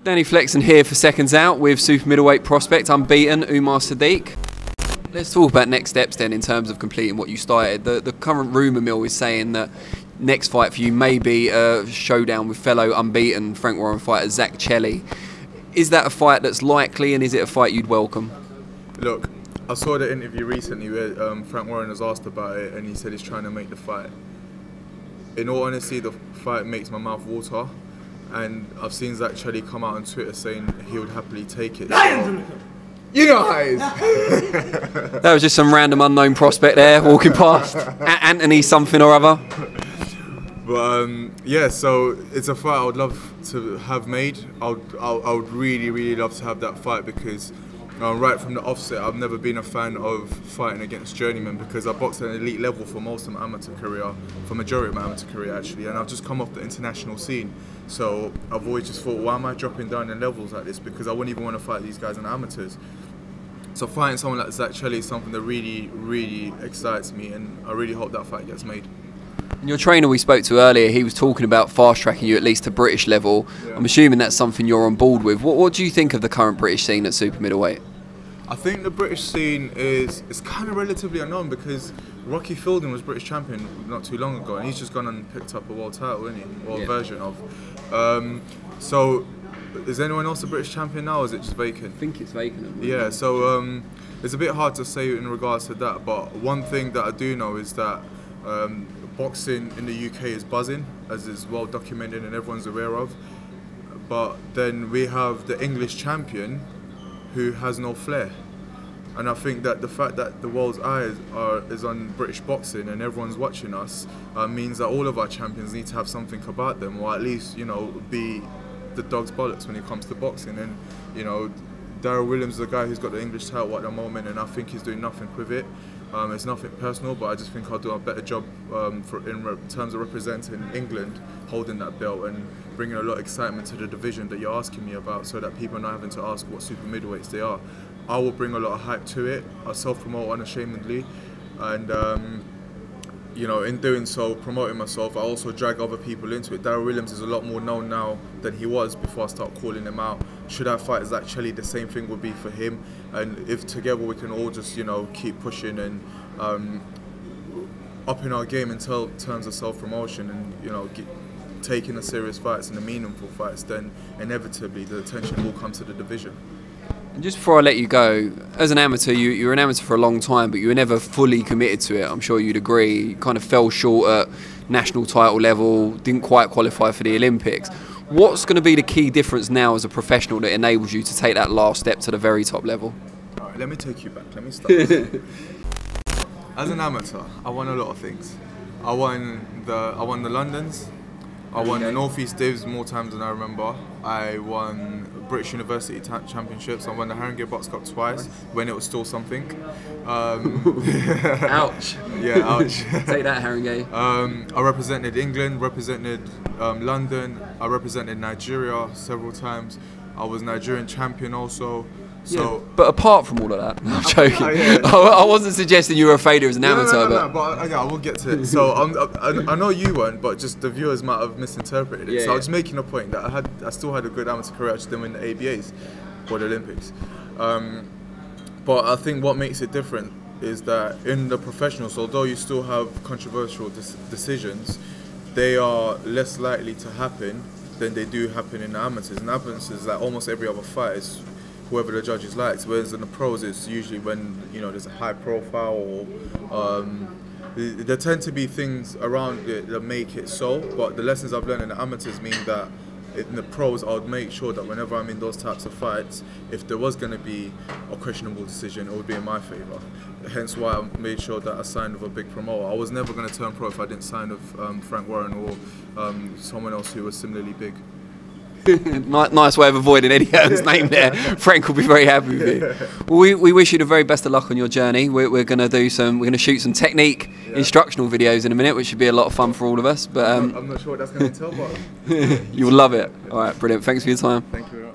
Danny Flexen here for Seconds Out with super middleweight prospect unbeaten Umar Sadiq. Let's talk about next steps then in terms of completing what you started. The current rumour mill is saying that next fight for you may be a showdown with fellow unbeaten Frank Warren fighter Zak Chelli. Is that a fight that's likely, and is it a fight you'd welcome? Look, I saw the interview recently where Frank Warren was asked about it and he said he's trying to make the fight. In all honesty, the fight makes my mouth water. And I've seen Zak Chelli come out on Twitter saying he would happily take it. So, you know how it is. That was just some random unknown prospect there walking past. Anthony something or other. But yeah, so it's a fight I would love to have made. I would really love to have that fight because right from the offset, I've never been a fan of fighting against journeymen because I boxed at an elite level for most of my amateur career, for majority of my amateur career actually, and I've just come off the international scene. So I've always just thought, why am I dropping down in levels like this? Because I wouldn't even want to fight these guys in amateurs. So fighting someone like Zak Chelli is something that really excites me, and I really hope that fight gets made. Your trainer we spoke to earlier, he was talking about fast-tracking you at least to British level. Yeah. I'm assuming that's something you're on board with. What do you think of the current British scene at super middleweight? I think the British scene is kind of relatively unknown because Rocky Fielding was British champion not too long ago, and he's just gone and picked up a world title, isn't he? World version of. So, is anyone else a British champion now, or is it just vacant? I think it's vacant. Yeah, so it's a bit hard to say in regards to that, but one thing that I do know is that boxing in the UK is buzzing, as is well documented and everyone's aware of. But then we have the English champion who has no flair. And I think that the fact that the world's eyes is on British boxing and everyone's watching us means that all of our champions need to have something about them, or at least, you know, be the dog's bollocks when it comes to boxing. And, you know, Darryll Williams is the guy who's got the English title at the moment, and I think he's doing nothing with it. It's nothing personal, but I just think I'll do a better job in terms of representing England, holding that belt and bringing a lot of excitement to the division that you're asking me about, so that people are not having to ask what super middleweights they are. I will bring a lot of hype to it. I self-promote unashamedly, and you know, in doing so, promoting myself, I also drag other people into it. Darryll Williams is a lot more known now than he was before I start calling him out. Should I fight Zak Chelli, the same thing would be for him. And if together we can all just, you know, keep pushing and upping our game in terms of self-promotion and, you know, taking the serious fights and the meaningful fights, then inevitably the attention will come to the division. And just before I let you go, as an amateur, you were an amateur for a long time, but you were never fully committed to it. I'm sure you'd agree. You kind of fell short at national title level, didn't quite qualify for the Olympics. What's going to be the key difference now as a professional that enables you to take that last step to the very top level? All right, let me take you back. Let me start. As an amateur, I won a lot of things. I won the Londons. I won the North East Divs more times than I remember. I won British University Championships. I won the Haringey Box Cup twice when it was still something. Ouch. Yeah, ouch. Take that, Haringey. I represented England, represented London. I represented Nigeria several times. I was Nigerian champion also. So, yeah, but apart from all of that, I'm joking. I wasn't suggesting you were a failure as an amateur. No, but yeah, I will get to it. So I know you weren't, but just the viewers might have misinterpreted it. Yeah, so I was making a point that I still had a good amateur career. I just didn't win the ABAs or the Olympics. But I think what makes it different is that in the professionals, although you still have controversial decisions, they are less likely to happen than they do happen in the amateurs. In amateurs, like almost every other fight is whoever the judges likes, whereas in the pros it's usually when, you know, there's a high profile or there tend to be things around it that make it so, but the lessons I've learned in the amateurs mean that in the pros I would make sure that whenever I'm in those types of fights, if there was going to be a questionable decision, it would be in my favour. Hence why I made sure that I signed with a big promoter. I was never going to turn pro if I didn't sign with Frank Warren or someone else who was similarly big. Nice way of avoiding Eddie Hearn's name there. Frank will be very happy with you. Well, we wish you the very best of luck on your journey. We're going to shoot some technique instructional videos in a minute, which should be a lot of fun for all of us. But I'm not sure what that's going to entail, but you'll love it. All right, brilliant. Thanks for your time. Thank you very much.